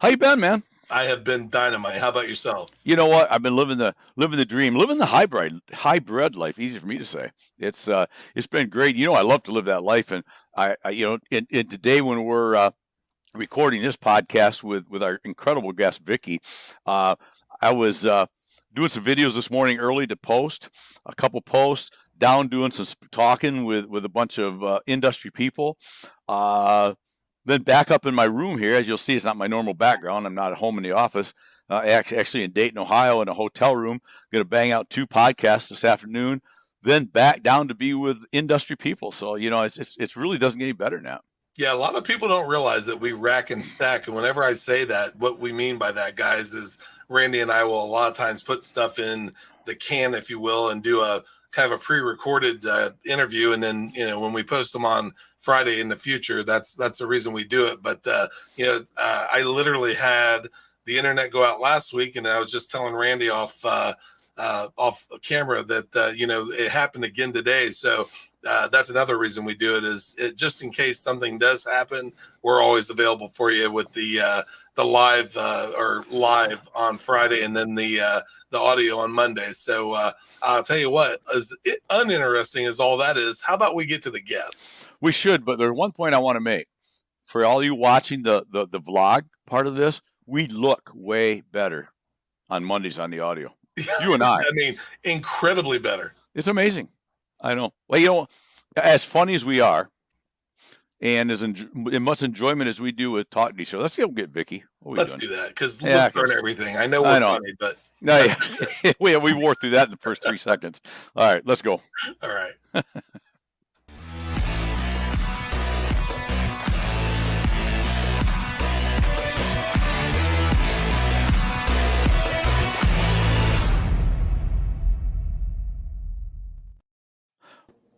How you been, man? I have been dynamite. How about yourself? You know what? I've been living the dream, living the hybrid life. Easy for me to say. It's been great. I love to live that life, and in today when we're recording this podcast with our incredible guest Vicki, uh, I was doing some videos this morning early to post a couple posts. Down doing some talking with a bunch of industry people. Uh, then back up in my room here, as you'll see, it's not my normal background. I'm not at home in the office. Actually in Dayton, Ohio, in a hotel room. Going to bang out 2 podcasts this afternoon. Then back down to be with industry people. So it's really doesn't get any better now. Yeah, a lot of people don't realize that we rack and stack. And whenever I say that, what we mean by that, guys, is Randy and I will a lot of times put stuff in the can, if you will, and do a kind of a pre-recorded interview. And then, when we post them on Friday in the future, that's the reason we do it. But, I literally had the internet go out last week, and I was just telling Randy off camera that, it happened again today. So, that's another reason we do it, is just in case something does happen, we're always available for you with the live live on Friday, and then the audio on Monday. So I'll tell you what, as uninteresting as all that is, how about we get to the guest? We should, but there's one point I want to make for all you watching the vlog part of this. We look way better on Mondays on the audio. You and I. I mean, incredibly better. It's amazing. I know. Well, as funny as we are, and as much enjoyment as we do with talking to each other, let's see how we get Vicki. Let's do that, because look for everything. I know we're funny, but no, yeah. we wore through that in the first 3 seconds. All right, let's go. All right.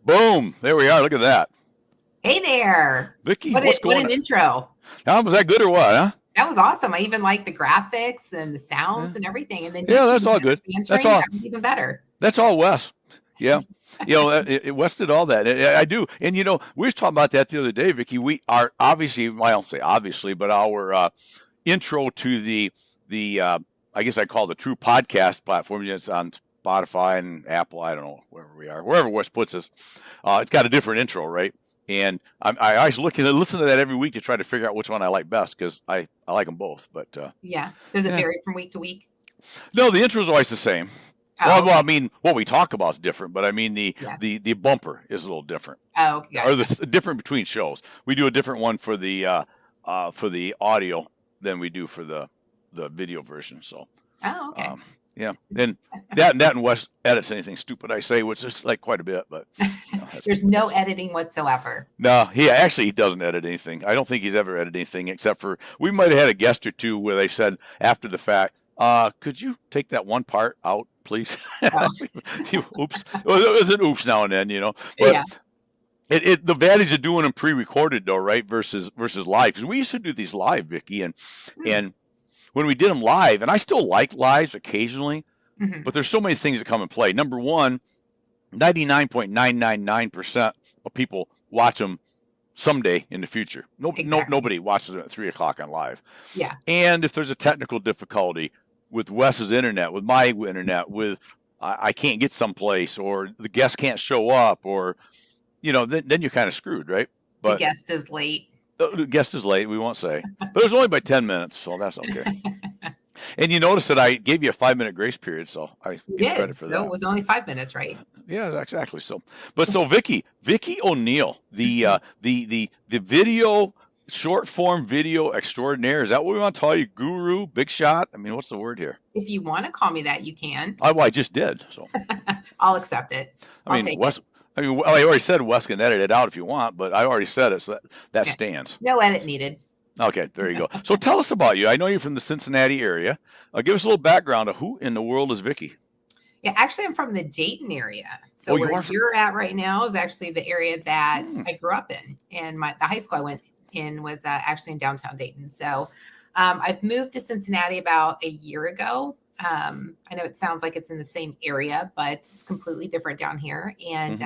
Boom! There we are. Look at that. Hey there, Vicki. What an intro! Was that good or what? Huh? That was awesome. I even like the graphics and the sounds and everything. And then that's all good. That's all even better. That's all Wes. Yeah, Wes did all that. I do. And we were talking about that the other day, Vicki. We are obviously, well, I don't say obviously, but our intro to the I guess I call the true podcast platform. It's on Spotify and Apple, I don't know, wherever Wes puts us. It's got a different intro, right? And I always listen to that every week to try to figure out which one I like best, because I like them both. But does it vary from week to week? No, the intro is always the same. Oh. Well, I mean, what we talk about is different, but I mean the bumper is a little different. Oh, okay. Or the different between shows. We do a different one for the audio than we do for the video version. So. Oh, okay. Yeah, and that and Wes edits anything stupid I say, which is like quite a bit, but there's no editing whatsoever. No, he doesn't edit anything. I don't think he's ever edited anything, except for we might have had a guest or two where they said after the fact, could you take that one part out, please? Oh. Oops. Well, it was an oops now and then, But yeah. The advantage of doing them pre-recorded though, right? Versus live, because we used to do these live, Vicki, and when we did them live, and I still like lives occasionally, but there's so many things that come in play. Number one, 99.999% of people watch them someday in the future. Nobody watches them at 3 o'clock on live. Yeah. And if there's a technical difficulty with Wes's internet, with my internet, with I can't get someplace, or the guest can't show up, or then you're kind of screwed, right? But the guest is late. The guest is late, we won't say. But it was only by 10 minutes, so that's okay. And you notice that I gave you a 5-minute grace period, so I give credit for that. It was only 5 minutes, right? Yeah, exactly. So Vicki O'Neill, the video, short form video extraordinaire. Is that what we want to call you? Guru, big shot? I mean, what's the word here? If you want to call me that, you can. I just did. So I'll accept it. I already said Wes can edit it out if you want, but I already said it, so that stands. No edit needed. Okay, there you go. So tell us about you. I know you're from the Cincinnati area. Give us a little background of who in the world is Vicki. Yeah, actually, I'm from the Dayton area. So where you're at right now is actually the area that I grew up in. And the high school I went in was actually in downtown Dayton. So I've moved to Cincinnati about a year ago. I know it sounds like it's in the same area, but it's completely different down here. And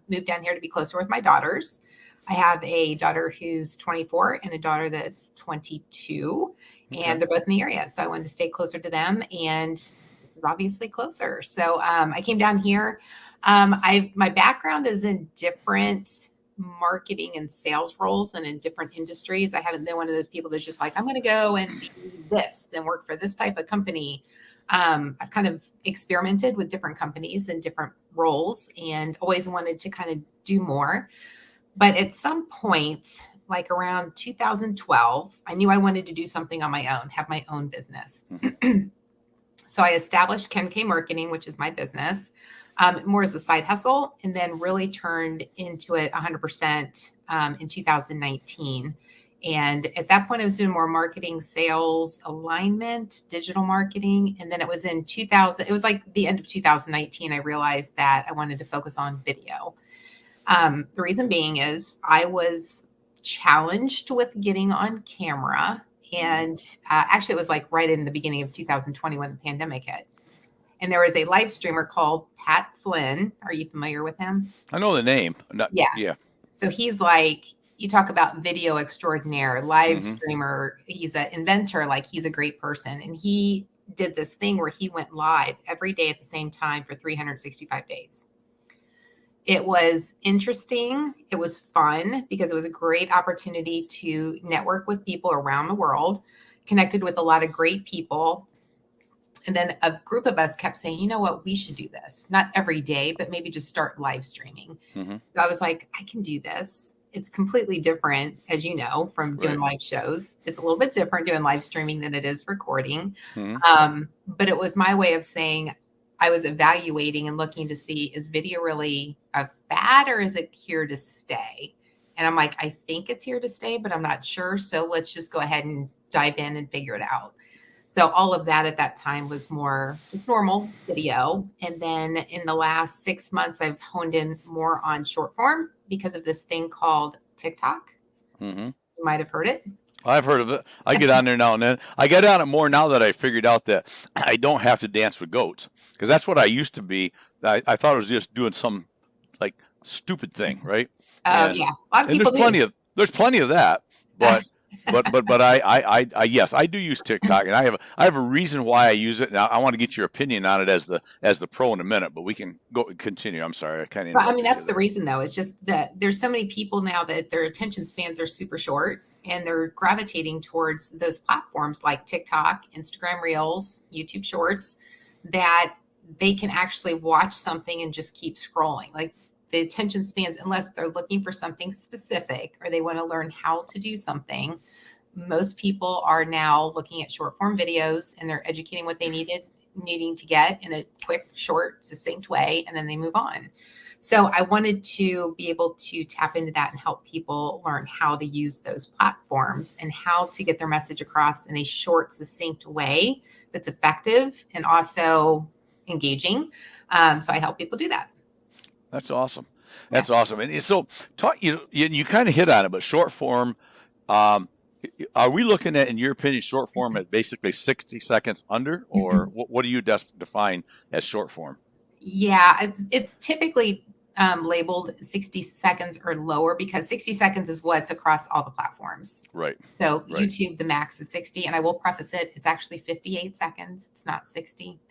moved down here to be closer with my daughters. I have a daughter who's 24 and a daughter that's 22. and they're both in the area. So I wanted to stay closer to them, and this is obviously closer. So I came down here. My background is in different marketing and sales roles and in different industries. I haven't been one of those people that's just like, I'm going to go and be this and work for this type of company. I've kind of experimented with different companies and different roles and always wanted to kind of do more. But at some point, like around 2012, I knew I wanted to do something on my own, have my own business. So I established KMK Marketing, which is my business, more as a side hustle, and then really turned into it 100% in 2019. And at that point, I was doing more marketing, sales, alignment, digital marketing. And then it was in 2000, it was like the end of 2019, I realized that I wanted to focus on video. The reason being is I was challenged with getting on camera. And actually, it was like right in the beginning of 2020 when the pandemic hit. And there was a live streamer called Pat Flynn. Are you familiar with him? I know the name. Yeah. So he's like, you talk about video extraordinaire, live streamer. He's an inventor. Like, he's a great person. And he did this thing where he went live every day at the same time for 365 days. It was interesting. It was fun because it was a great opportunity to network with people around the world, connected with a lot of great people. And then a group of us kept saying, you know what, we should do this. Not every day, but maybe just start live streaming. So I was like, I can do this. It's completely different, as you know, from doing live shows. It's a little bit different doing live streaming than it is recording. But it was my way of saying, I was evaluating and looking to see, is video really a fad or is it here to stay? And I'm like, I think it's here to stay, but I'm not sure. So let's just go ahead and dive in and figure it out. So all of that at that time was normal video. And then in the last 6 months, I've honed in more on short form because of this thing called TikTok. You might have heard it. I've heard of it. I get on there now and then. I get on it more now that I figured out that I don't have to dance with goats, because that's what I used to be. I thought I was just doing some like stupid thing, right? Yeah, a lot of and people there's plenty of that, but I yes, I do use TikTok, and I have a reason why I use it. Now I want to get your opinion on it as the pro in a minute, but we can continue. I'm sorry, I kind of. I mean, that's the reason though. It's just that there's so many people now that their attention spans are super short, and they're gravitating towards those platforms like TikTok, Instagram Reels, YouTube Shorts, that they can actually watch something and just keep scrolling. Like, the attention spans, unless they're looking for something specific or they want to learn how to do something, most people are now looking at short form videos and they're educating what they needing to get in a quick, short, succinct way, and then they move on. So I wanted to be able to tap into that and help people learn how to use those platforms and how to get their message across in a short, succinct way that's effective and also engaging. So I help people do that. That's awesome. That's awesome. And so, you kind of hit on it, but short form, are we looking at, in your opinion, short form at basically 60 seconds under, or what do you define as short form? Yeah, it's typically labeled 60 seconds or lower because 60 seconds is what's across all the platforms. Right. So YouTube, the max is 60, and I will preface it, it's actually 58 seconds. It's not 60.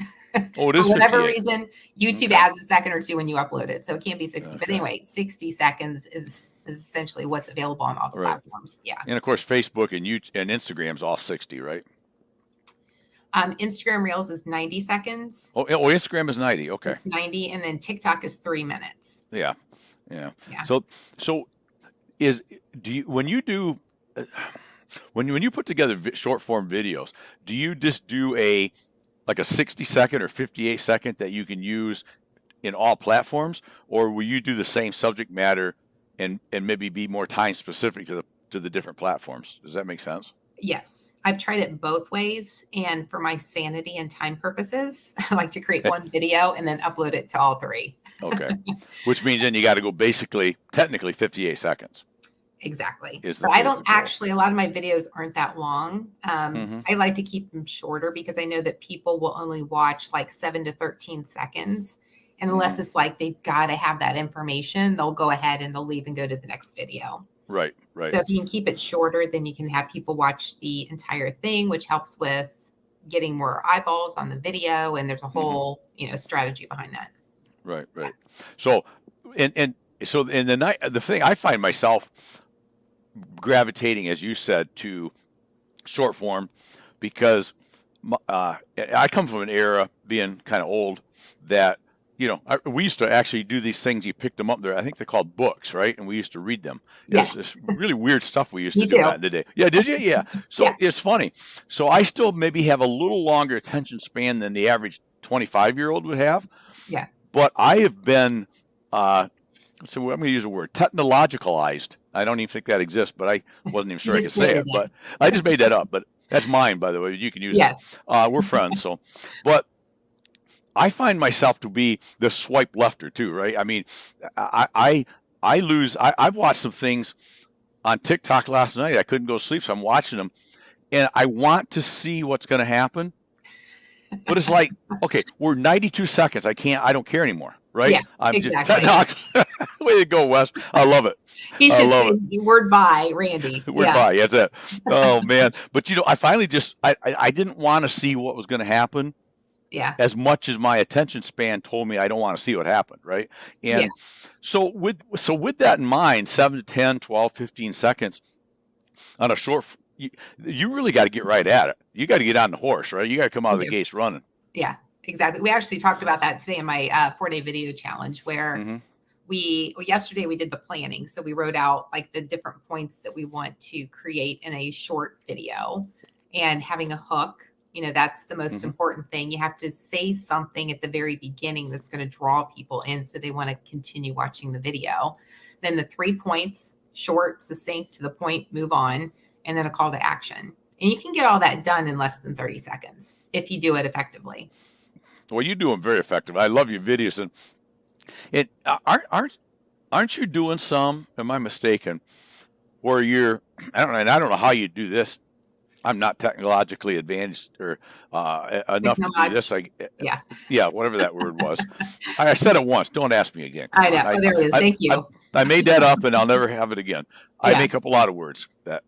Oh, it is For whatever 58. reason, YouTube adds a second or two when you upload it. So it can't be 60. But anyway, 60 seconds is essentially what's available on all the platforms. Yeah. And of course, Facebook and Instagram's all 60, right? Instagram Reels is 90 seconds. Oh, Instagram is 90. Okay. It's 90, and then TikTok is 3 minutes. Yeah. So when you put together short form videos, do you just do a 60-second or 58-second that you can use in all platforms, or will you do the same subject matter and maybe be more time specific to the different platforms? Does that make sense? Yes, I've tried it both ways, and for my sanity and time purposes, I like to create one video and then upload it to all three. Okay, which means then you got to go technically 58 seconds. Exactly. But I don't actually, a lot of my videos aren't that long. I like to keep them shorter because I know that people will only watch like 7 to 13 seconds. And unless it's like they've got to have that information, they'll go ahead and they'll leave and go to the next video. Right, right. So if you can keep it shorter, then you can have people watch the entire thing, which helps with getting more eyeballs on the video. And there's a whole, strategy behind that. Right, right. So, and so in the night, the thing I find myself gravitating, as you said, to short form because I come from an era, being kind of old, that we used to actually do these things. You picked them up there. I think they're called books, right? And we used to read them. Yes. It's really weird stuff we used Me to do too. back in the day. Yeah, did you? Yeah. So Yeah. it's funny. So I still maybe have a little longer attention span than the average 25-year-old would have. Yeah. But I have been, so I'm going to use a word, technologicalized. I don't even think that exists, but I wasn't even sure I could say it. But I just made that up. But that's mine, by the way. You can use it. We're friends. So, but I find myself to be the swipe lefter too, right? I mean, I've watched some things on TikTok last night. I couldn't go to sleep, so I'm watching them, and I want to see what's going to happen. But it's like, okay, we're 92 seconds. I don't care anymore, right? Yeah, exactly. Way to go, Wes. I love it. He should say word by Randy. Word by, that's it. Oh man. But I finally I didn't want to see what was going to happen. Yeah. As much as my attention span told me I don't want to see what happened, right? And so with that in mind, 7 to 10, 12, 15 seconds on a short, you really got to get right at it. You got to get on the horse, right? You got to come out of the gates running. Yeah, exactly. We actually talked about that today in my 4-day video challenge where yesterday we did the planning. So we wrote out like the different points that we want to create in a short video, and having a hook. That's the most important thing. You have to say something at the very beginning that's going to draw people in so they want to continue watching the video. Then the 3 points, short, succinct, to the point, move on, and then a call to action. And you can get all that done in less than 30 seconds if you do it effectively. Well, you do them very effective. I love your videos. And aren't you doing some, am I mistaken, where I don't know how you do this. I'm not technologically advanced or enough to do this. Yeah, whatever that word was. I said it once. Don't ask me again. I know. There it is. Thank you. I made that up, and I'll never have it again. I make up a lot of words that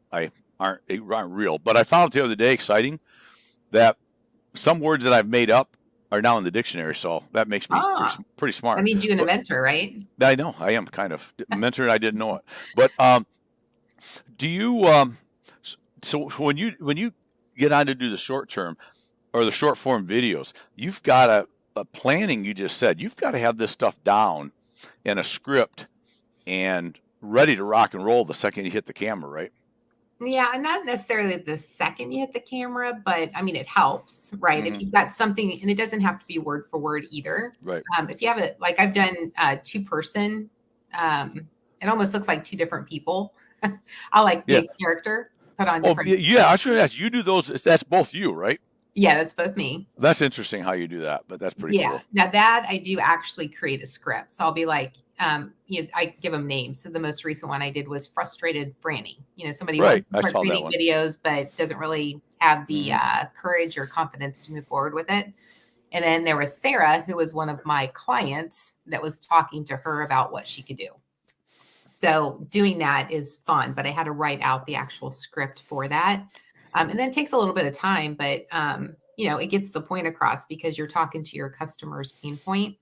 aren't real. But I found it the other day exciting that some words that I've made up are now in the dictionary. So that makes me pretty smart. I mean, you're a mentor, right? I know. I am kind of a mentor, and I didn't know it. But do you? So when you get on to do the short term or the short form videos, you've got a planning. You just said you've got to have this stuff down in a script and ready to rock and roll the second you hit the camera, right? Yeah, and not necessarily the second you hit the camera, but I mean, it helps, right? If you've got something, and it doesn't have to be word for word either. Right. If you have it, like I've done 2-person, it almost looks like two different people. I be a character. Put on different. Yeah, I should ask. You do those. That's both you, right? Yeah, that's both me. That's interesting how you do that, but that's pretty cool. Now that I do actually create a script. So I'll be like, I give them names. So the most recent one I did was Frustrated Franny. Somebody who wants to start creating videos, but doesn't really have the courage or confidence to move forward with it. And then there was Sarah, who was one of my clients that was talking to her about what she could do. So doing that is fun, but I had to write out the actual script for that. And then it takes a little bit of time, but it gets the point across because you're talking to your customer's pain point.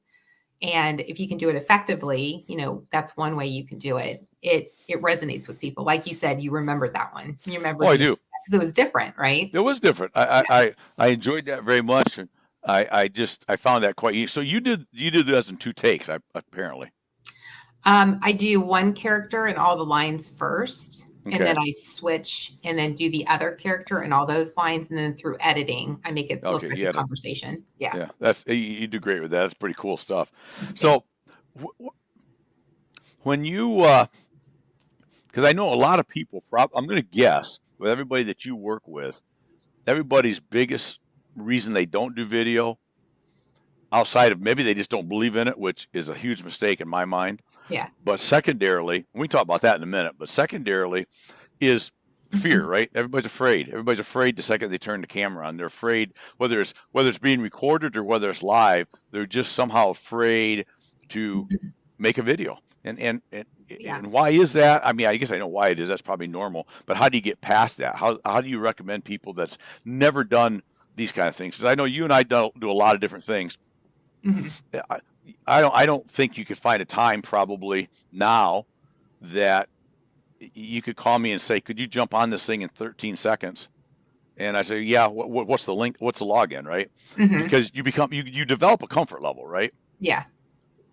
And if you can do it effectively, that's one way you can do it. It resonates with people. Like you said, you remembered that one. You remember? I do. Because it was different, right? It was different. I enjoyed that very much. And I found that quite easy. So you did this in 2 takes, apparently. I do one character and all the lines first, and then I switch and then do the other character and all those lines. And then through editing, I make it look like a conversation. Yeah. You do great with that. That's pretty cool stuff. So when you, because I know a lot of people, I'm going to guess with everybody that you work with, everybody's biggest reason they don't do video, outside of maybe they just don't believe in it, which is a huge mistake in my mind. Yeah. But secondarily, we talk about that in a minute, but secondarily is fear, right? Everybody's afraid. Everybody's afraid the second they turn the camera on. They're afraid whether it's being recorded or whether it's live, they're just somehow afraid to make a video. And why is that? I mean, I guess I know why it is. That's probably normal. But how do you get past that? How do you recommend people that's never done these kind of things? Because I know you and I do a lot of different things. Mm-hmm. I don't think you could find a time probably now that you could call me and say, could you jump on this thing in 13 seconds? And I say, yeah, what's the link? What's the login, right? Mm-hmm. Because you develop a comfort level, right? Yeah,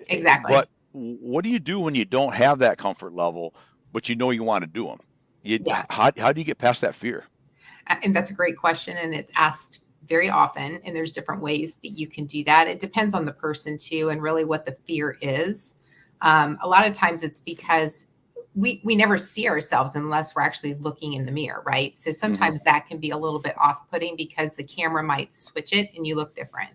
exactly. But what do you do when you don't have that comfort level, but you know you want to do them? How do you get past that fear? And that's a great question. And it's asked very often. And there's different ways that you can do that. It depends on the person too, and really what the fear is. A lot of times it's because we never see ourselves unless we're actually looking in the mirror, right? So sometimes that can be a little bit off-putting because the camera might switch it and you look different.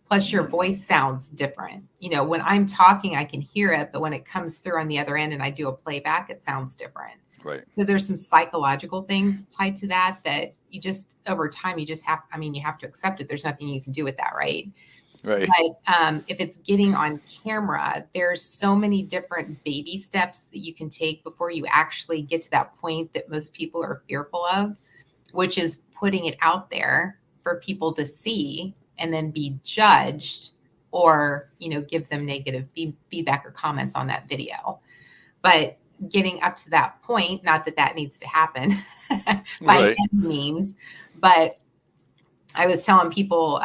Plus your voice sounds different. You know, when I'm talking, I can hear it, but when it comes through on the other end and I do a playback, it sounds different. Right. So there's some psychological things tied to that you just over time, you just have, you have to accept it. There's nothing you can do with that, right? Right. But if it's getting on camera, there's so many different baby steps that you can take before you actually get to that point that most people are fearful of, which is putting it out there for people to see and then be judged or, give them negative feedback or comments on that video. But getting up to that point, not that needs to happen by any means, but I was telling people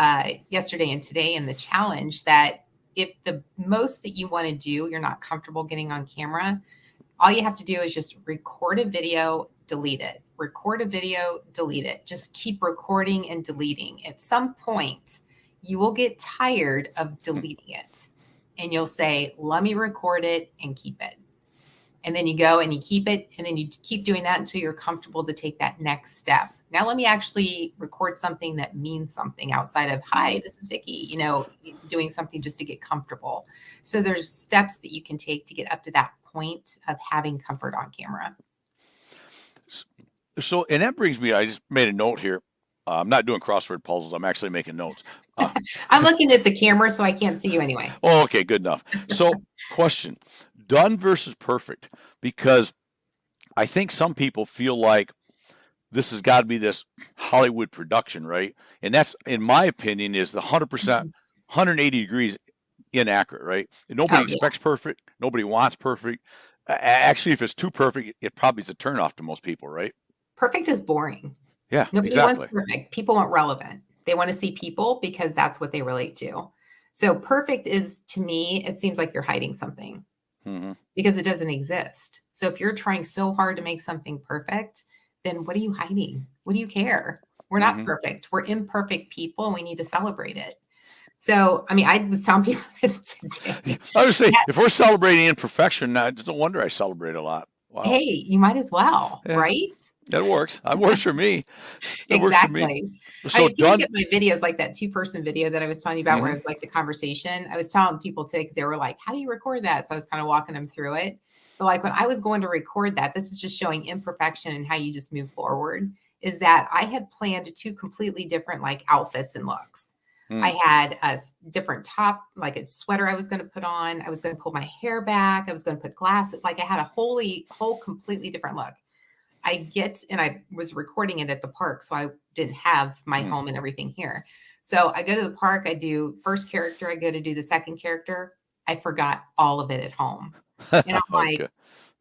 yesterday and today in the challenge that if the most that you want to do, you're not comfortable getting on camera, all you have to do is just record a video, delete it. Record a video, delete it. Just keep recording and deleting. At some point, you will get tired of deleting it. And you'll say, let me record it and keep it. And then you go and you keep it. And then you keep doing that until you're comfortable to take that next step. Now, let me actually record something that means something outside of, hi, this is Vicki, doing something just to get comfortable. So there's steps that you can take to get up to that point of having comfort on camera. So, and that brings me, I just made a note here. I'm not doing crossword puzzles. I'm actually making notes. I'm looking at the camera, so I can't see you anyway. Oh, okay, good enough. So, question, done versus perfect, because I think some people feel like this has got to be this Hollywood production, right? And that's, in my opinion, is the 100%, 180 degrees inaccurate, right? Nobody expects perfect. Nobody wants perfect. Actually, if it's too perfect, it probably is a turnoff to most people, right? Perfect is boring. Yeah, nobody exactly. wants perfect. People want relevant. They want to see people because that's what they relate to. So perfect is, to me, it seems like you're hiding something because it doesn't exist. So if you're trying so hard to make something perfect, then what are you hiding? What do you care? We're not perfect. We're imperfect people and we need to celebrate it. So, I was telling people this today. I would say, if we're celebrating imperfection, it's no wonder I celebrate a lot. Wow. Hey, you might as well, right? That works. That works for me. Exactly. Works for me. So if you look at my videos, like that 2-person video that I was telling you about, where it was like the conversation, I was telling people too, because they were like, how do you record that? So I was kind of walking them through it. But like when I was going to record that, this is just showing imperfection and how you just move forward, is that I had planned 2 completely different like outfits and looks. I had a different top, like a sweater I was going to put on. I was going to pull my hair back. I was going to put glasses. Like I had a whole completely different look. And I was recording it at the park, so I didn't have my home and everything here. So I go to the park, I do first character, I go to do the second character. I forgot all of it at home. And I'm like,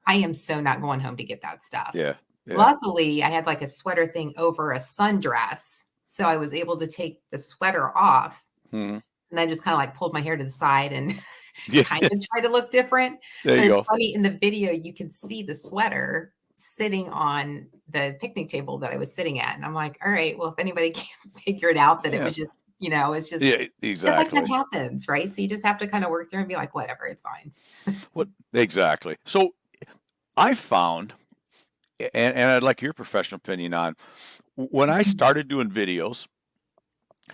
I am so not going home to get that stuff. Yeah. Luckily, I had like a sweater thing over a sundress. So I was able to take the sweater off and then just kind of like pulled my hair to the side and kind of try to look different. There you go. It's funny, in the video, you can see the sweater sitting on the picnic table that I was sitting at. And I'm like, all right, well, if anybody can't figure it out, that it was just, it's just exactly. Stuff like that happens, right? So you just have to kind of work through and be like, whatever, it's fine. Exactly. So I found, and I'd like your professional opinion on, when I started doing videos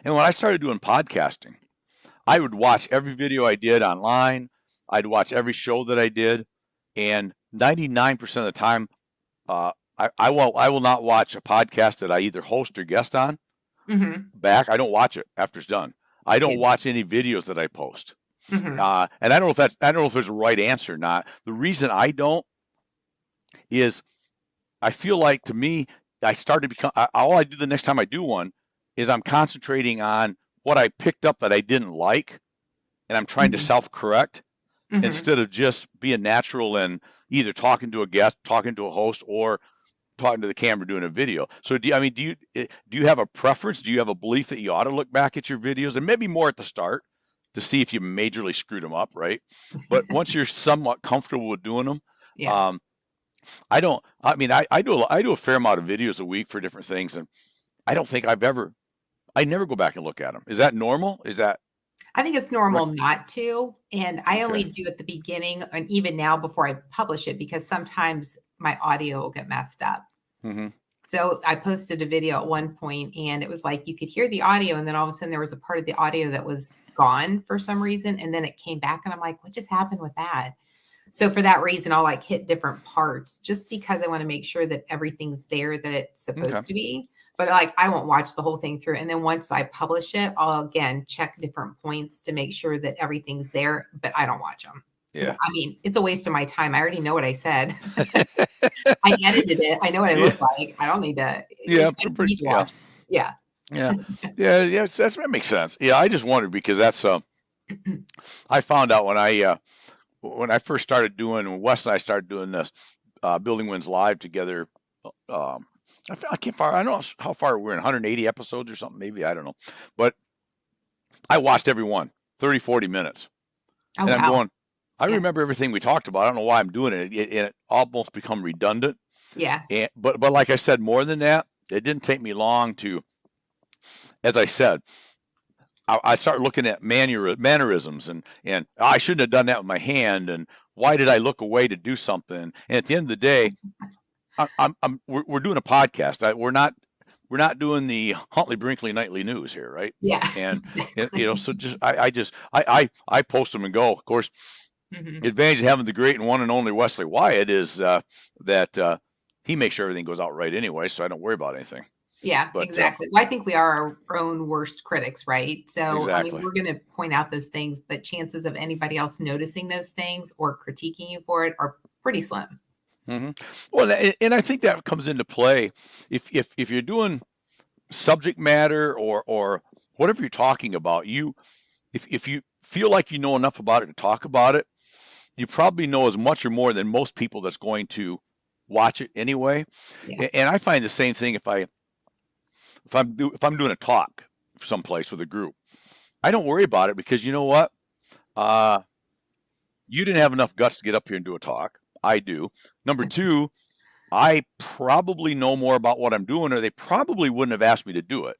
and when I started doing podcasting, I would watch every video I did online. I'd watch every show that I did. And 99% of the time, I will not watch a podcast that I either host or guest on back. I don't watch it after it's done. I don't watch any videos that I post. Mm-hmm. And I don't know if there's a right answer or not. The reason I don't is I feel like, to me, I started to become, all I do the next time I do one is I'm concentrating on what I picked up that I didn't like, and I'm trying to Mm-hmm. self-correct Mm-hmm. instead of just being natural and either talking to a guest, talking to a host, or talking to the camera doing a video. So do you have a preference? Do you have a belief that you ought to look back at your videos, and maybe more at the start, to see if you majorly screwed them up, right? But once you're somewhat comfortable with doing them, Yeah. um, I don't. I mean, I do a fair amount of videos a week for different things, and I don't think I never go back and look at them. Is that normal? Is that I think it's right? normal not to. And I only Okay. do at the beginning and even now before I publish it, because sometimes my audio will get messed up. Mm-hmm. So I posted a video at one point and it was like you could hear the audio, and then all of a sudden there was a part of the audio that was gone for some reason. And then it came back and I'm like, what just happened with that? So for that reason, I'll like hit different parts just because I want to make sure that everything's there that it's Okay. supposed to be. But like I won't watch the whole thing through. And then once I publish it, I'll again check different points to make sure that everything's there, but I don't watch them. Yeah. I mean, it's a waste of my time. I already know what I said. I edited it. I know what I Yeah. look like. I don't need to, I Yeah. don't need to watch. Yeah. Yeah. Yeah. That makes sense. Yeah. I just wondered because that's I found out when I first started doing, Wes and I started doing this Building Wins Live together. I can't far. I don't know how far we're in, 180 episodes or something, maybe. I don't know. But I watched every one, 30, 40 minutes. Oh, And I'm wow. going, I Yeah. remember everything we talked about. I don't know why I'm doing it. It almost become redundant. Yeah. But like I said, more than that, it didn't take me long to, as I said, I started looking at mannerisms, and I shouldn't have done that with my hand, and why did I look away to do something? And at the end of the day, we're doing a podcast. We're not doing the Huntley Brinkley nightly news here, right? Yeah. And Exactly. so I post them and go. Of course, Mm-hmm. the advantage of having the great and one and only Wesley Wyatt is that he makes sure everything goes out right anyway, so I don't worry about anything. Yeah, But exactly. Well, I think we are our own worst critics, right? So, I mean, exactly. we're going to point out those things, but chances of anybody else noticing those things or critiquing you for it are pretty slim. Mm-hmm. Well, and I think that comes into play if you're doing subject matter or whatever you're talking about. If you feel like you know enough about it to talk about it, you probably know as much or more than most people that's going to watch it anyway. Yeah. And I find the same thing if I'm doing a talk someplace with a group. I don't worry about it because you know what? You didn't have enough guts to get up here and do a talk. I do. Number two, I probably know more about what I'm doing, or they probably wouldn't have asked me to do it.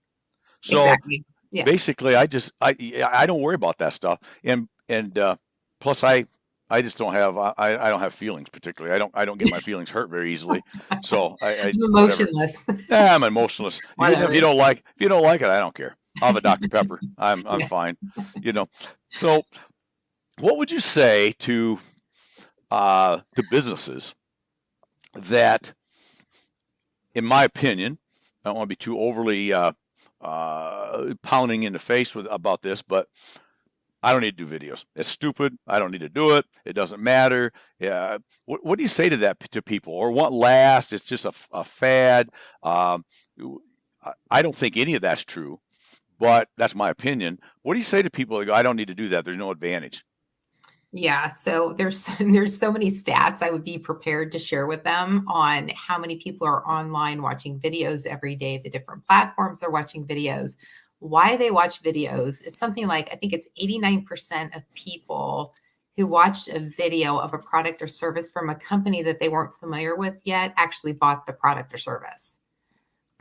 So Exactly. Yeah. basically, I don't worry about that stuff. And plus, I just don't have I don't have feelings particularly. I don't get my feelings hurt very easily. So I I'm whatever. emotionless. I'm emotionless. Whatever. If you don't like it, I don't care. I'll have a Dr. Pepper. I'm Yeah. fine. So what would you say to businesses that, in my opinion, I don't want to be too overly pounding in the face about this, but I don't need to do videos. It's stupid. I don't need to do it. It doesn't matter. Yeah. What do you say to that to people? Or what lasts? It's just a fad. I don't think any of that's true, but that's my opinion. What do you say to people that go, I don't need to do that? There's no advantage. Yeah, so there's so many stats I would be prepared to share with them on how many people are online watching videos every day, the different platforms they're watching videos, why they watch videos. It's something like, I think it's 89% of people who watched a video of a product or service from a company that they weren't familiar with yet actually bought the product or service.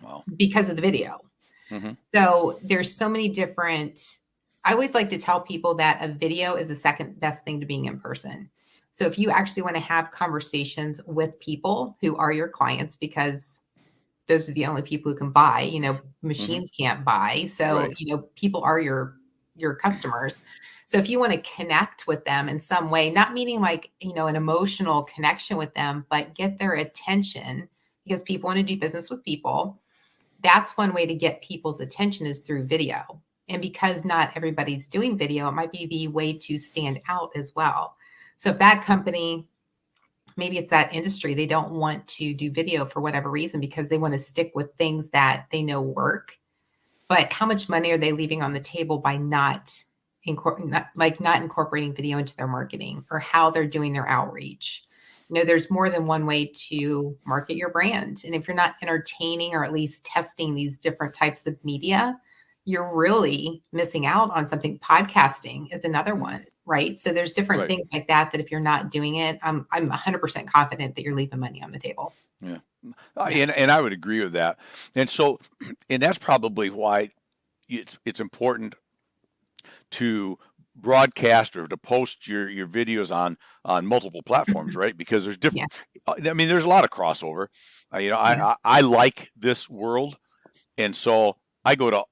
Wow. Because of the video. Mm-hmm. So there's so many different, I always like to tell people that a video is the second best thing to being in person. So if you actually want to have conversations with people who are your clients, because those are the only people who can buy, machines can't buy. So, Right. People are your customers. So if you want to connect with them in some way, not meaning like, an emotional connection with them, but get their attention, because people want to do business with people. That's one way to get people's attention is through video. And because not everybody's doing video, it might be the way to stand out as well. So if that company, maybe it's that industry, they don't want to do video for whatever reason because they want to stick with things that they know work. But how much money are they leaving on the table by not incorporating video into their marketing or how they're doing their outreach? There's more than one way to market your brand. And if you're not entertaining or at least testing these different types of media, you're really missing out on something. Podcasting is another one, right? So there's different things like that if you're not doing it, I'm 100% confident that you're leaving money on the table. Yeah. And I would agree with that. And so, and that's probably why it's important to broadcast or to post your videos on multiple platforms, right? Because there's different, I mean, there's a lot of crossover. I like this world. And so I go to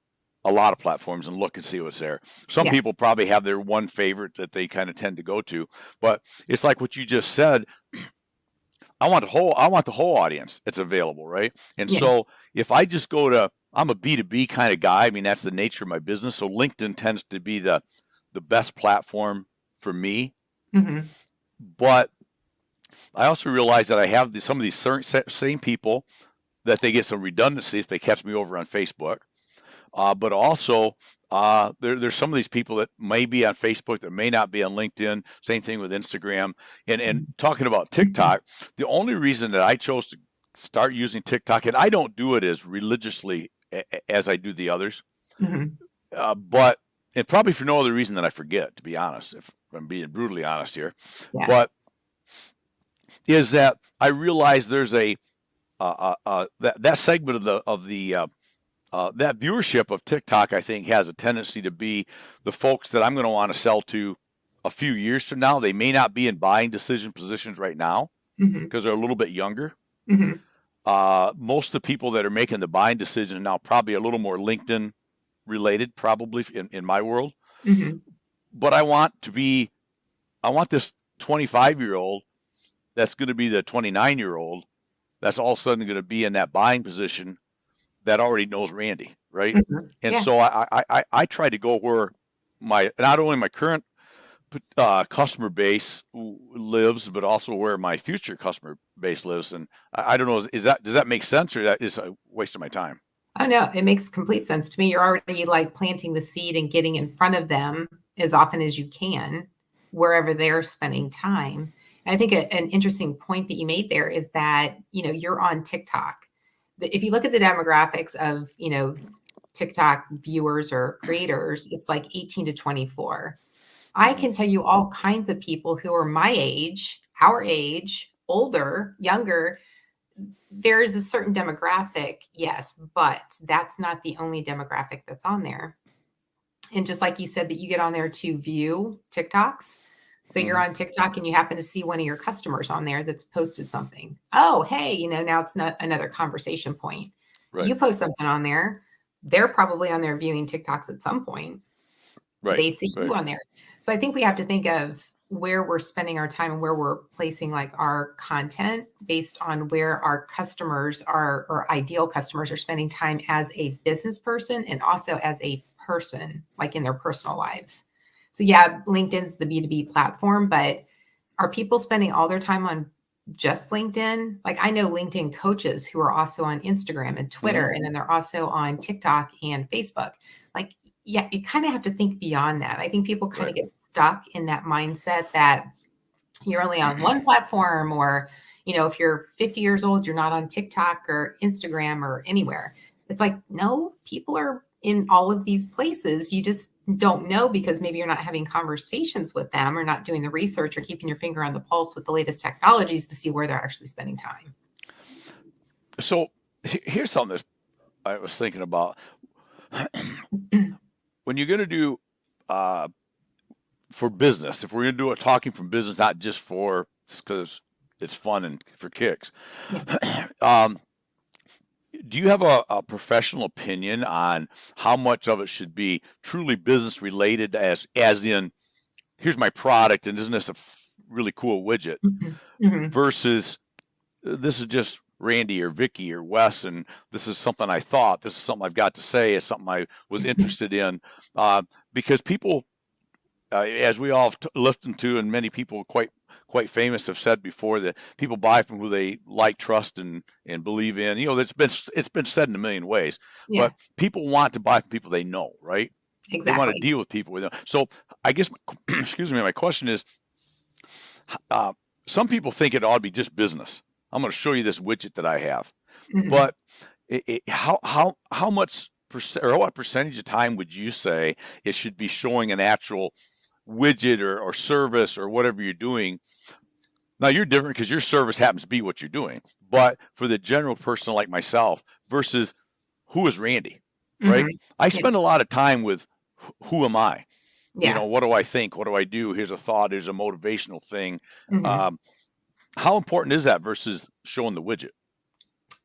a lot of platforms and look and see what's there. Some people probably have their one favorite that they kind of tend to go to, but it's like what you just said. I want the whole audience that's available, right? And so if I just go to, I'm a B2B kind of guy. I mean, that's the nature of my business. So LinkedIn tends to be the best platform for me. Mm-hmm. But I also realize that I have some of these same people that they get some redundancy if they catch me over on Facebook. But also, there's some of these people that may be on Facebook that may not be on LinkedIn. Same thing with Instagram. And talking about TikTok, the only reason that I chose to start using TikTok, and I don't do it as religiously as I do the others, but and probably for no other reason than I forget, to be honest, if I'm being brutally honest here, but is that I realize there's that segment of the that viewership of TikTok, I think, has a tendency to be the folks that I'm going to want to sell to a few years from now. They may not be in buying decision positions right now because they're a little bit younger. Most of the people that are making the buying decisions now probably a little more LinkedIn related, probably in my world. But I want this 25-year-old that's going to be the 29-year-old that's all of a sudden going to be in that buying position that already knows Randy, right? And so I try to go where not only my current customer base lives, but also where my future customer base lives. And I don't know, does that make sense, or that is a waste of my time? Oh no, it makes complete sense to me. You're already like planting the seed and getting in front of them as often as you can, wherever they're spending time. And I think an interesting point that you made there is that, you're on TikTok. If you look at the demographics of, TikTok viewers or creators, it's like 18 to 24. I can tell you all kinds of people who are my age, our age, older, younger. There's a certain demographic, yes, but that's not the only demographic that's on there. And just like you said, that you get on there to view TikToks. So you're on TikTok and you happen to see one of your customers on there that's posted something. Oh, hey, now it's not another conversation point. Right. You post something on there. They're probably on there viewing TikToks at some point. Right. They see you on there. So I think we have to think of where we're spending our time and where we're placing like our content based on where our customers are, or ideal customers are spending time as a business person and also as a person, like in their personal lives. So yeah, LinkedIn's the B2B platform, but are people spending all their time on just LinkedIn? Like I know LinkedIn coaches who are also on Instagram and Twitter, and then they're also on TikTok and Facebook. Like, yeah, you kind of have to think beyond that. I think people kind of get stuck in that mindset that you're only on one platform, or, if you're 50 years old, you're not on TikTok or Instagram or anywhere. It's like, no, people are in all of these places. You just don't know because maybe you're not having conversations with them or not doing the research or keeping your finger on the pulse with the latest technologies to see where they're actually spending time. So here's something that I was thinking about. When you're going to do for business, if we're going to do a talking from business, not just because it's fun and for kicks, do you have a professional opinion on how much of it should be truly business related, as in, here's my product and isn't this a really cool widget, versus this is just Randy or Vicki or Wes, and this is something I thought, this is something I've got to say, it's something I was interested in, because people, as we all have listened to, and many people quite famous have said before, that people buy from who they like, trust, and believe in. It's been said in a million ways, Yeah, but people want to buy from people they know, right? They want to exactly. deal with people with them. So I guess, excuse me, my question is, uh, some people think it ought to be just business. I'm going to show you this widget that I have, Mhm. but how much percent, or what percentage of time would you say it should be showing an actual widget or service or whatever you're doing? Now you're different because your service happens to be what you're doing, but for the general person like myself versus who is Randy, right? Mhm. I Yeah, spend a lot of time with who am I? yeah. What do I think? What do I do? Here's a thought. Here's a motivational thing. Mhm. Um, how important is that versus showing the widget?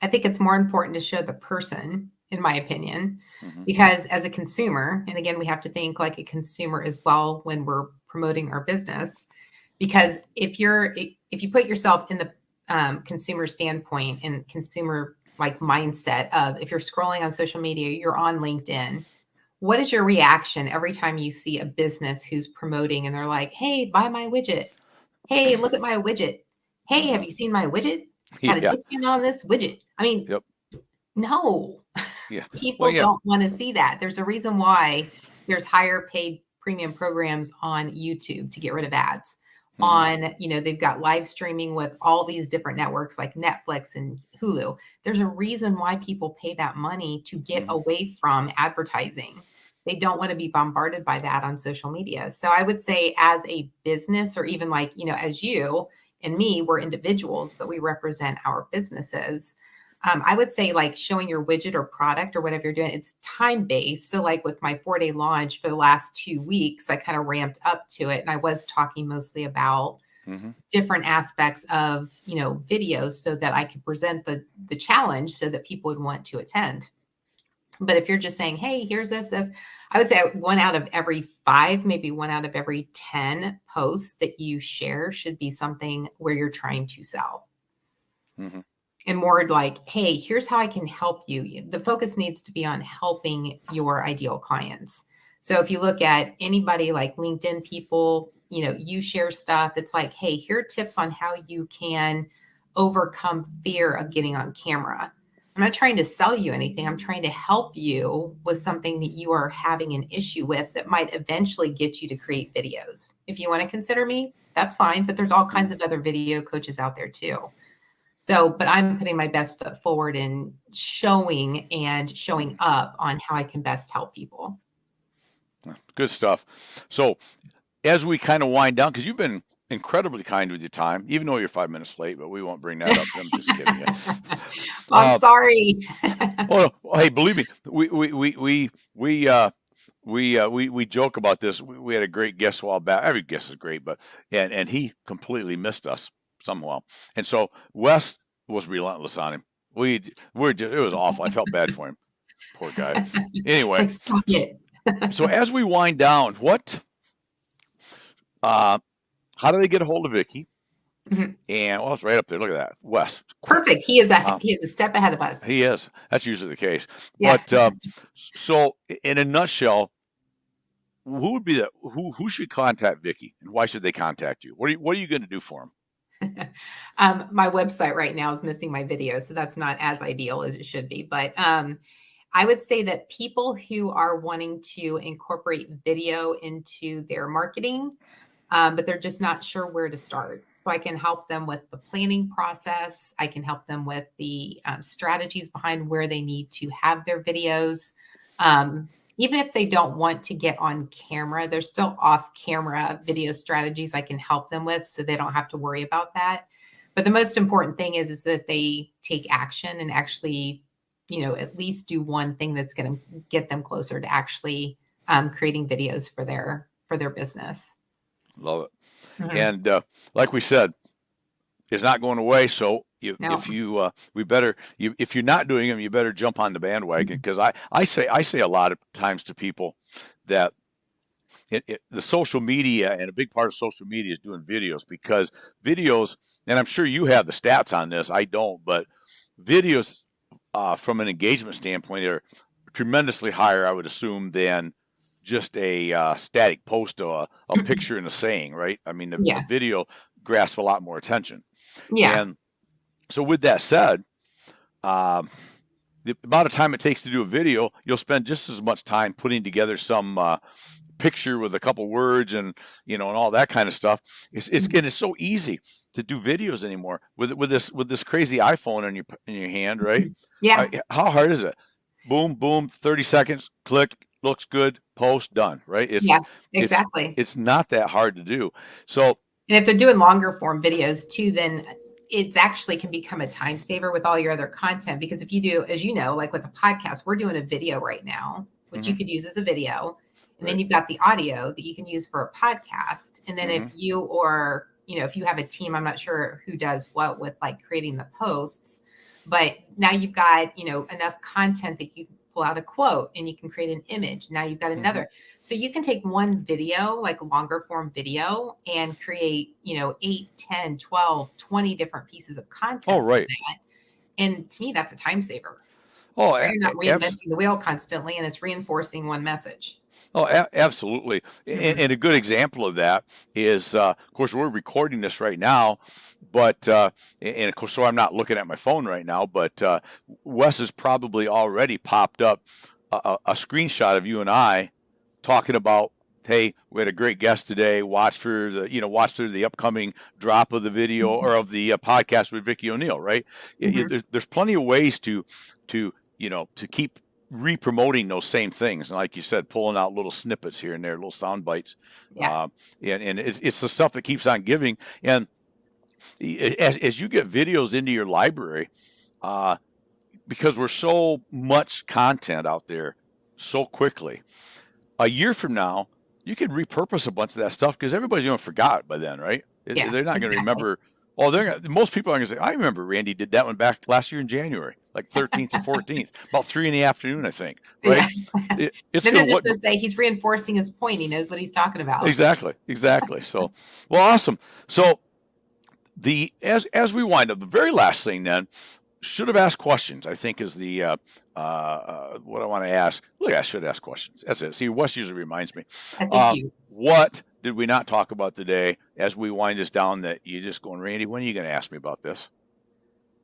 I think it's more important to show the person, in my opinion, Hmm. because as a consumer, and again, we have to think like a consumer as well when we're promoting our business. Because if you put yourself in the consumer standpoint and consumer like mindset of if you're scrolling on social media, you're on LinkedIn. What is your reaction every time you see a business who's promoting and they're like, "Hey, buy my widget. Hey, look at my widget. Hey, have Hmm. you seen my widget? Got a Yeah. discount on this widget." I mean, Yep. no, Yeah. Well, people yeah. don't want to see that. There's a reason why there's higher paid premium programs on YouTube to get rid of ads. Hmm. They've got live streaming with all these different networks like Netflix and Hulu. There's a reason why people pay that money to get Hmm. away from advertising. They don't want to be bombarded by that on social media. So I would say as a business, or even like, as you and me, we're individuals, but we represent our businesses. I would say like showing your widget or product or whatever you're doing, it's time based. So like with my 4-day launch for the last 2 weeks, I kind of ramped up to it. And I was talking mostly about Hmm. different aspects of, videos so that I could present the challenge so that people would want to attend. But if you're just saying, hey, here's this, I would say 1 out of every 5, maybe 1 out of every 10 posts that you share should be something where you're trying to sell, Hmm. and more like, hey, here's how I can help you. The focus needs to be on helping your ideal clients. So if you look at anybody like LinkedIn people, you share stuff. It's like, hey, here are tips on how you can overcome fear of getting on camera. I'm not trying to sell you anything. I'm trying to help you with something that you are having an issue with that might eventually get you to create videos. If you want to consider me, that's fine. But there's all kinds of other video coaches out there too. So, but I'm putting my best foot forward in showing up on how I can best help people. Good stuff. So as we kind of wind down, because you've been incredibly kind with your time, even though you're 5 minutes late, but we won't bring that up. I'm just kidding you. I'm Uh, sorry. oh, hey, believe me, we joke about this. We had a great guest a while back. Every guest is great, but and he completely missed us somehow. And so Wes was relentless on him. It was awful. I felt bad for him, poor guy. It's Anyway, like, stop it. so as we wind down, uh, how do they get a hold of Vicki? Mhm. And well, it's right up there. Look at that, Wes. Quick. Perfect. He is Uh, a step ahead of us. he is. That's usually the case. Yeah. But so, in a nutshell, who would be who should contact Vicki, and why should they contact you? What are you going to do for them? My website right now is missing my video, so that's not as ideal as it should be. But I would say that people who are wanting to incorporate video into their marketing, but they're just not sure where to start. So I can help them with the planning process. I can help them with the strategies behind where they need to have their videos. Even if they don't want to get on camera, there's still off camera video strategies I can help them with so they don't have to worry about that. But the most important thing is that they take action and actually, at least do one thing that's going to get them closer to actually creating videos for their business. Love it. Mhm. And like we said, it's not going away. So No. if you if you're not doing them, you better jump on the bandwagon, because I say a lot of times to people that the social media, and a big part of social media is doing videos, because videos, and I'm sure you have the stats on this. I don't, but videos from an engagement standpoint are tremendously higher, I would assume, than just a static post or a picture and a saying, right? I mean, a video grasps a lot more attention. Yeah. And so with that said, the amount of time it takes to do a video, you'll spend just as much time putting together some picture with a couple words and and all that kind of stuff. And it's so easy to do videos anymore with this crazy iPhone in your hand, right? Yeah. How hard is it? Boom, boom, 30 seconds, click, looks good, post, done, right? Yeah, exactly. It's not that hard to do. So, and if they're doing longer form videos too, then it's actually can become a time saver with all your other content. Because if you do, as you know, like with a podcast, we're doing a video right now, which you could use as a video. And then you've got the audio that you can use for a podcast. And then if you, or, if you have a team, I'm not sure who does what with like creating the posts, but now you've got, enough content that you can pull out a quote and you can create an image. Now you've got another. So you can take one video, like longer form video, and create, 8, 10, 12, 20 different pieces of content. Oh, right. And to me, that's a time saver. Oh, you're not reinventing the wheel constantly, and it's reinforcing one message. Oh, absolutely. And a good example of that is, of course, we're recording this right now, but, and of course, so I'm not looking at my phone right now, but Wes has probably already popped up a screenshot of you and I talking about, hey, we had a great guest today. Watch for the upcoming drop of the video or of the podcast with Vicki O'Neill, right? There's plenty of ways to keep re-promoting those same things, and like you said, pulling out little snippets here and there, little sound bites. And it's the stuff that keeps on giving. And as you get videos into your library, because we're so much content out there so quickly, a year from now you can repurpose a bunch of that stuff because everybody's going to forgot by then, right? They're not going to remember. Well, most people are going to say, I remember Randy did that one back last year in January, like 13th or 14th, about 3 PM, I think, right? Yeah. It's then they're just going to say he's reinforcing his point. He knows what he's talking about. Exactly. So, well, awesome. So as we wind up, the very last thing then, should have asked questions, I think, is the what I want to ask. Look, I should ask questions. That's it. See, Wes usually reminds me. Thank you. What did we not talk about today as we wind this down that you're just going, Randy, when are you going to ask me about this?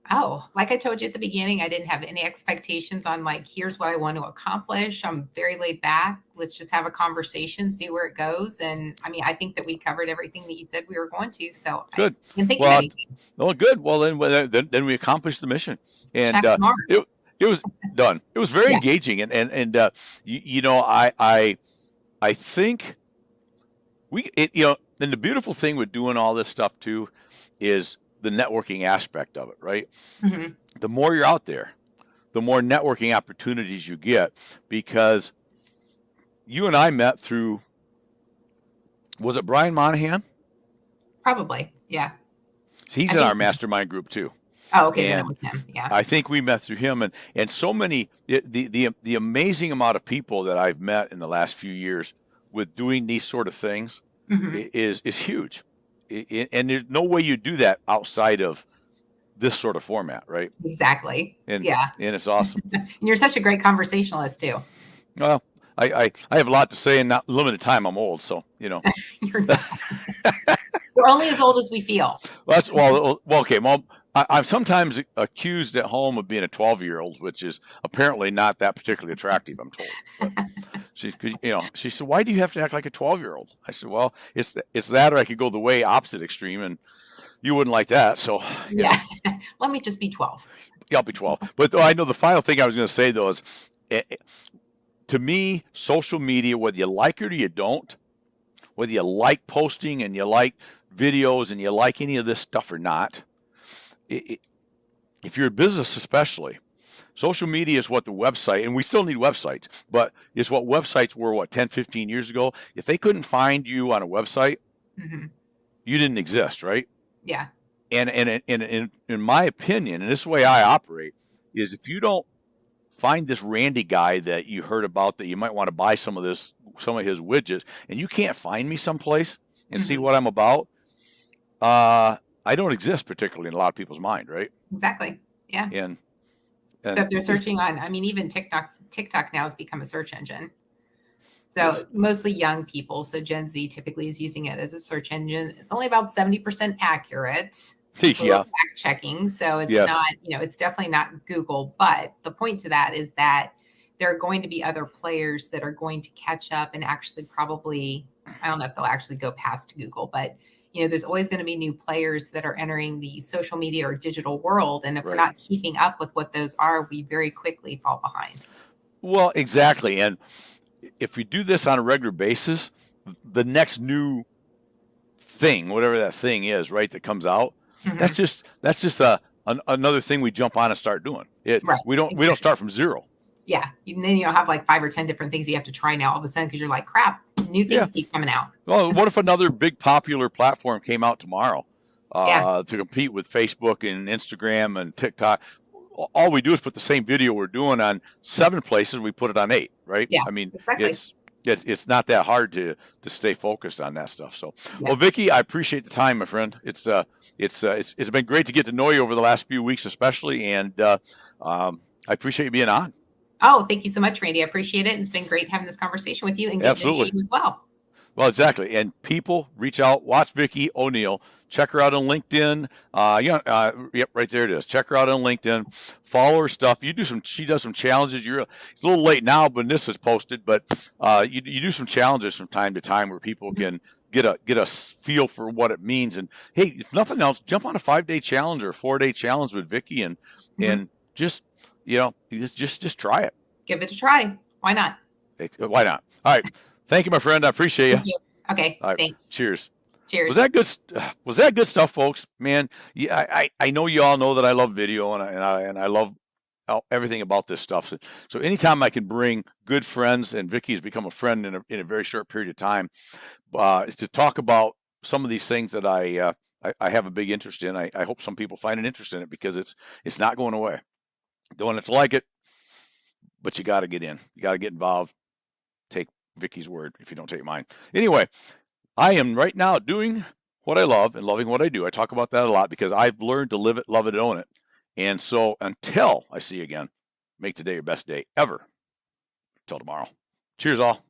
Oh, like I told you at the beginning, I didn't have any expectations on like, here's what I want to accomplish. I'm very laid back. Let's just have a conversation, see where it goes. And I mean, I think that we covered everything that you said we were going to. So good. I didn't think of anything. Oh, good. Well, then we accomplished the mission. And it was done. It was very engaging. And I think and the beautiful thing with doing all this stuff too is the networking aspect of it, right? The more you're out there, the more networking opportunities you get, because you and I met through, was it Brian Monahan? Probably, yeah. He's in our mastermind group too. Oh, okay. And with him. Yeah. I think we met through him, and so many, the amazing amount of people that I've met in the last few years with doing these sort of things is huge. And there's no way you do that outside of this sort of format, right? Exactly. And it's awesome. And you're such a great conversationalist too. Well, I have a lot to say in not limited time. I'm old, so You're we're only as old as we feel. Well, okay. Well, I'm sometimes accused at home of being a 12-year-old, which is apparently not that particularly attractive, I'm told. But she said, "Why do you have to act like a 12-year-old?" I said, "Well, it's that, or I could go the way opposite extreme, and you wouldn't like that." So Let me just be 12. Yeah, I'll be 12. But I know the final thing I was going to say though is, to me, social media, whether you like it or you don't, whether you like posting and you like videos and you like any of this stuff or not, if you're a business especially, social media is what the website, and we still need websites, but it's what websites were, 10, 15 years ago. If they couldn't find you on a website, you didn't exist, right? Yeah. And in my opinion, and this is the way I operate, is if you don't find this Randy guy that you heard about that you might want to buy some of his widgets, and you can't find me someplace and see what I'm about, I don't exist particularly in a lot of people's mind, right? Exactly. Yeah. And so if they're searching on, I mean, even TikTok now has become a search engine. So mostly young people. So Gen Z typically is using it as a search engine. It's only about 70% accurate. yeah. Fact checking. So it's Yes. not, it's definitely not Google. But the point to that is that there are going to be other players that are going to catch up and actually probably, I don't know if they'll actually go past Google, but there's always going to be new players that are entering the social media or digital world. And if we're not keeping up with what those are, we very quickly fall behind. Well, exactly. And if we do this on a regular basis, the next new thing, whatever that thing is, right, that comes out, that's just another thing we jump on and start doing. We don't start from zero. Yeah. And then you'll have like 5 or 10 different things you have to try now all of a sudden because you're like, crap, new things keep coming out. Well, what if another big popular platform came out tomorrow to compete with Facebook and Instagram and TikTok? All we do is put the same video we're doing on 7 places, we put it on 8, right? Yeah, I mean, exactly. it's not that hard to stay focused on that stuff. So, well, Vicki, I appreciate the time, my friend. It's been great to get to know you over the last few weeks, especially, and I appreciate you being on. Oh, thank you so much, Randy. I appreciate it. It's been great having this conversation with you and getting to know you as well. Well, exactly. And people, reach out, watch Vicki O'Neill, check her out on LinkedIn. Yep, right there it is. Check her out on LinkedIn. Follow her stuff. She does some challenges. It's a little late now, but this is posted. But you do some challenges from time to time where people can get a feel for what it means. And hey, if nothing else, jump on a 5-day challenge or a 4-day challenge with Vicki, and just just try it. Give it a try. Why not? Why not? All right. Thank you, my friend. I appreciate you. Thank you. Okay. All right. Thanks. Cheers. Cheers. Was that good stuff, folks? Man, yeah, I know you all know that I love video and I love everything about this stuff. So anytime I can bring good friends, and Vicki has become a friend in a very short period of time, to talk about some of these things that I have a big interest in. I hope some people find an interest in it because it's not going away. Don't have to like it, but you got to get in. You got to get involved. Take Vicki's word if you don't take mine. Anyway, I am right now doing what I love and loving what I do. I talk about that a lot because I've learned to live it, love it, and own it. And so until I see you again, make today your best day ever. Till tomorrow. Cheers, all.